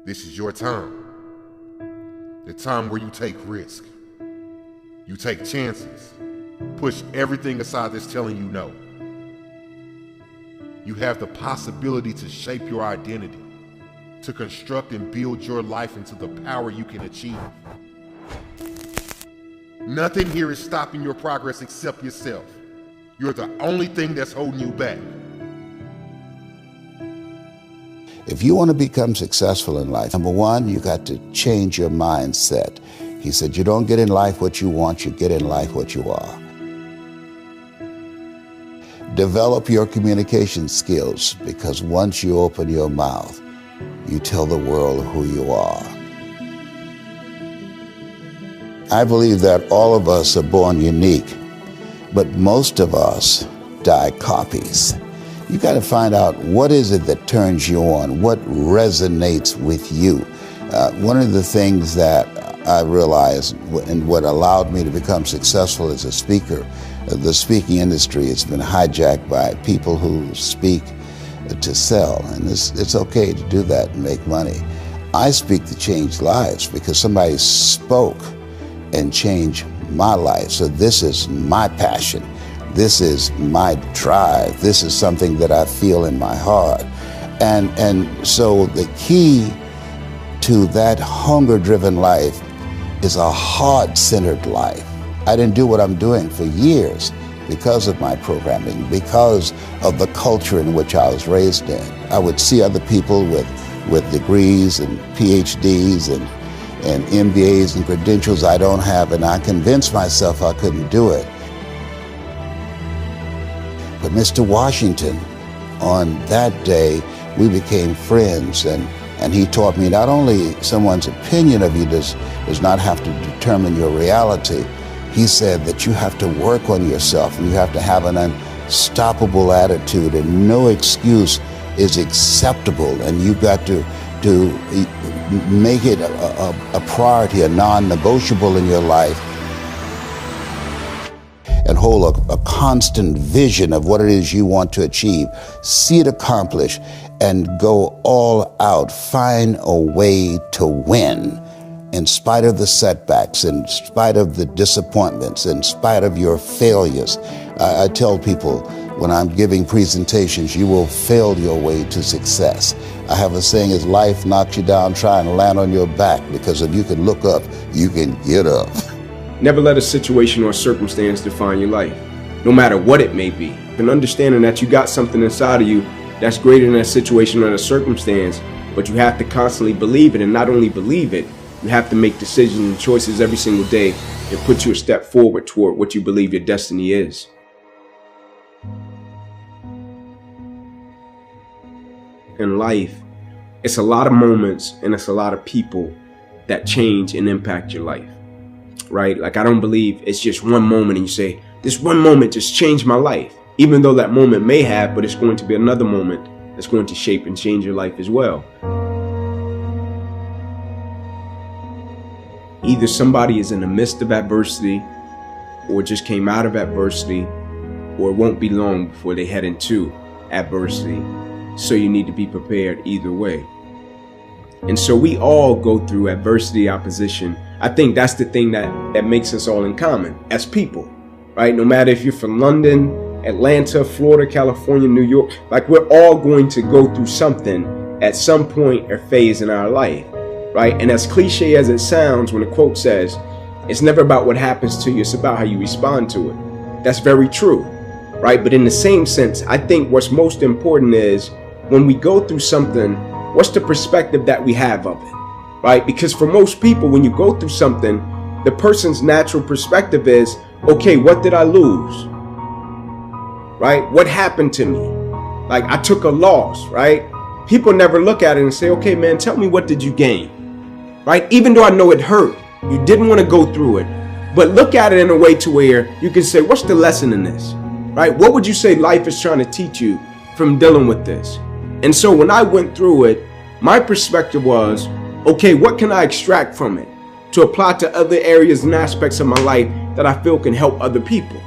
This is your time. The time where you take risk. You take chances. Push everything aside that's telling you no. You have the possibility to shape your identity, to construct and build your life into the power you can achieve. Nothing here is stopping your progress except yourself. You're the only thing that's holding you back. If you want to become successful in life, number one, you got to change your mindset. He said, you don't get in life what you want, you get in life what you are. Develop your communication skills, because once you open your mouth, you tell the world who you are. I believe that all of us are born unique, but most of us die copies. You got to find out what is it that turns you on, what resonates with you. One of the things that I realized and what allowed me to become successful as a speaker, the speaking industry has been hijacked by people who speak to sell, and it's okay to do that and make money. I speak to change lives because somebody spoke and changed my life. So this is my passion. This is my drive. This is something that I feel in my heart. And so the key to that hunger-driven life is a heart-centered life. I didn't do what I'm doing for years because of my programming, because of the culture in which I was raised in. I would see other people with degrees and PhDs and MBAs and credentials I don't have, and I convinced myself I couldn't do it. But Mr. Washington, on that day, we became friends, and he taught me not only someone's opinion of you does not have to determine your reality. He said that you have to work on yourself, and you have to have an unstoppable attitude, and no excuse is acceptable, and you've got to make it a priority, a non-negotiable in your life, and hold a constant vision of what it is you want to achieve. See it accomplished and go all out. Find a way to win in spite of the setbacks, in spite of the disappointments, in spite of your failures. I tell people when I'm giving presentations, you will fail your way to success. I have a saying, as life knocks you down, try and land on your back, because if you can look up, you can get up. Never let a situation or circumstance define your life, no matter what it may be. And understanding that you got something inside of you that's greater than that situation or that circumstance, but you have to constantly believe it, and not only believe it, you have to make decisions and choices every single day that put you a step forward toward what you believe your destiny is. In life, it's a lot of moments and it's a lot of people that change and impact your life. Right? Like, I don't believe it's just one moment and you say, this one moment just changed my life. Even though that moment may have, but it's going to be another moment that's going to shape and change your life as well. Either somebody is in the midst of adversity, or just came out of adversity, or it won't be long before they head into adversity. So you need to be prepared either way. And so we all go through adversity, opposition. I think that's the thing that makes us all in common as people, right? No matter if you're from London, Atlanta, Florida, California, New York, like, we're all going to go through something at some point or phase in our life, right? And as cliche as it sounds, when the quote says, it's never about what happens to you, it's about how you respond to it. That's very true, right? But in the same sense, I think what's most important is when we go through something, what's the perspective that we have of it, right? Because for most people, when you go through something, the person's natural perspective is, okay, what did I lose? Right? What happened to me? Like, I took a loss, right? People never look at it and say, okay, man, tell me, what did you gain? Right? Even though I know it hurt, you didn't want to go through it, but look at it in a way to where you can say, what's the lesson in this? Right? What would you say life is trying to teach you from dealing with this? And so when I went through it, my perspective was, okay, what can I extract from it to apply to other areas and aspects of my life that I feel can help other people?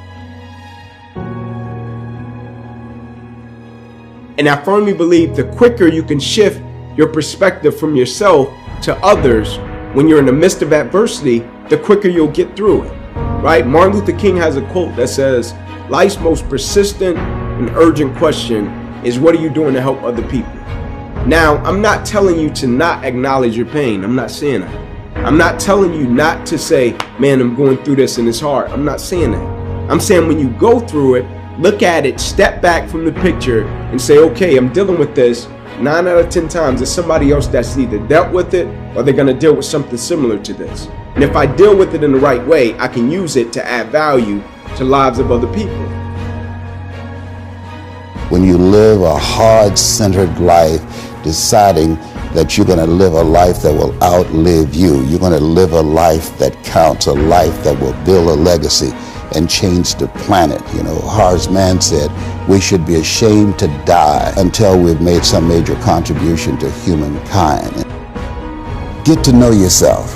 And I firmly believe the quicker you can shift your perspective from yourself to others when you're in the midst of adversity, the quicker you'll get through it, right? Martin Luther King has a quote that says, life's most persistent and urgent question is, what are you doing to help other people? Now, I'm not telling you to not acknowledge your pain. I'm not saying that. I'm not telling you not to say, man, I'm going through this and it's hard. I'm not saying that. I'm saying when you go through it, look at it, step back from the picture and say, okay, I'm dealing with this. 9 out of 10 times, there's somebody else that's either dealt with it or they're going to deal with something similar to this. And if I deal with it in the right way, I can use it to add value to lives of other people. When you live a heart-centered life, deciding that you're going to live a life that will outlive you, you're going to live a life that counts, a life that will build a legacy and change the planet. You know, Horace Mann said, we should be ashamed to die until we've made some major contribution to humankind. Get to know yourself.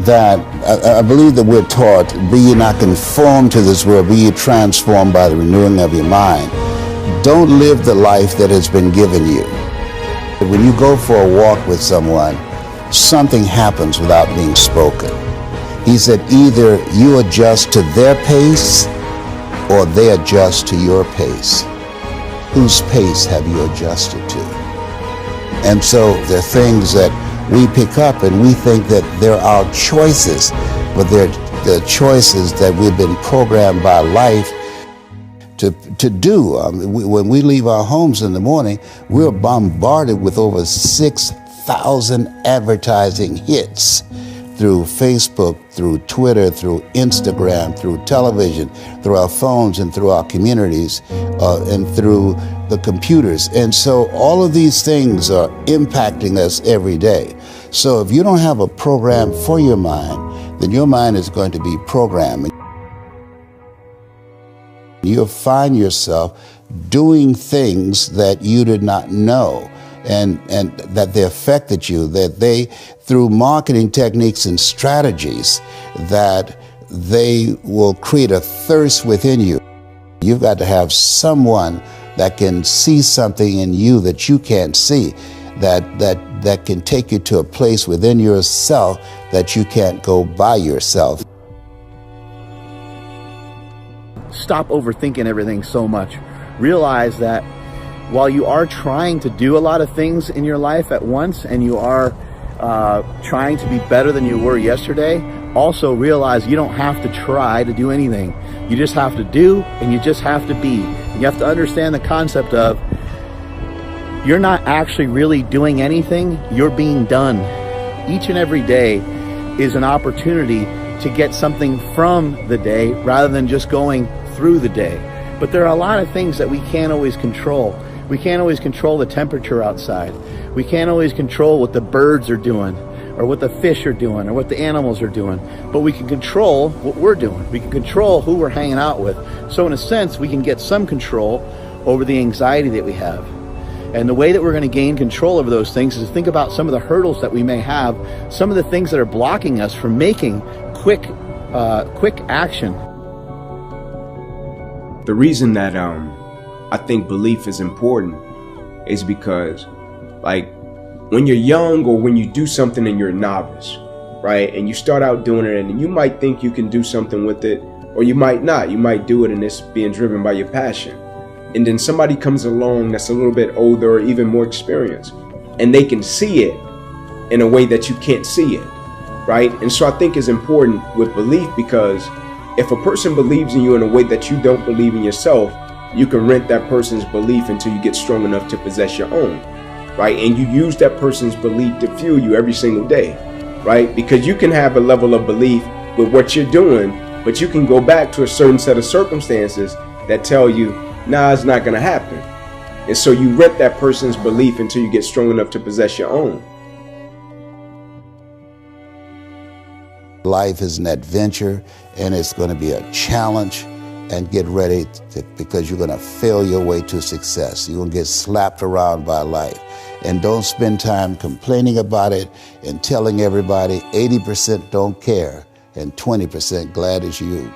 That I believe that we're taught, be ye not conformed to this world, be ye transformed by the renewing of your mind. Don't live the life that has been given you. When you go for a walk with someone, something happens without being spoken. He said either you adjust to their pace or they adjust to your pace. Whose pace have you adjusted to? And so there are things that we pick up and we think that they're our choices, but they're the choices that we've been programmed by life to do. When we leave our homes in the morning, we're bombarded with over 6,000 advertising hits through Facebook, through Twitter, through Instagram, through television, through our phones and through our communities, and through the computers. And so all of these things are impacting us every day. So if you don't have a program for your mind, then your mind is going to be programmed. You'll find yourself doing things that you did not know and that they affected you, that they, through marketing techniques and strategies, that they will create a thirst within you. You've got to have someone that can see something in you that you can't see, that can take you to a place within yourself that you can't go by yourself. Stop overthinking everything so much. Realize that while you are trying to do a lot of things in your life at once and you are trying to be better than you were yesterday, also realize you don't have to try to do anything. You just have to do, and you just have to be. And you have to understand the concept of you're not actually really doing anything, you're being done. Each and every day is an opportunity to get something from the day rather than just going through the day. But there are a lot of things that we can't always control. We can't always control the temperature outside. We can't always control what the birds are doing or what the fish are doing or what the animals are doing. But we can control what we're doing. We can control who we're hanging out with. So in a sense, we can get some control over the anxiety that we have. And the way that we're going to gain control over those things is to think about some of the hurdles that we may have, some of the things that are blocking us from making quick action. The reason that I think belief is important is because, like, when you're young or when you do something and you're a novice, right, and you start out doing it and you might think you can do something with it, or you might not. You might do it and it's being driven by your passion. And then somebody comes along that's a little bit older or even more experienced, and they can see it in a way that you can't see it, right? And so I think it's important with belief, because if a person believes in you in a way that you don't believe in yourself, you can rent that person's belief until you get strong enough to possess your own, right? And you use that person's belief to fuel you every single day, right? Because you can have a level of belief with what you're doing, but you can go back to a certain set of circumstances that tell you, nah, it's not going to happen. And so you rent that person's belief until you get strong enough to possess your own. Life is an adventure, and it's going to be a challenge. And get ready because you're going to fail your way to success. You're going to get slapped around by life. And don't spend time complaining about it and telling everybody 80% don't care and 20% glad it's you.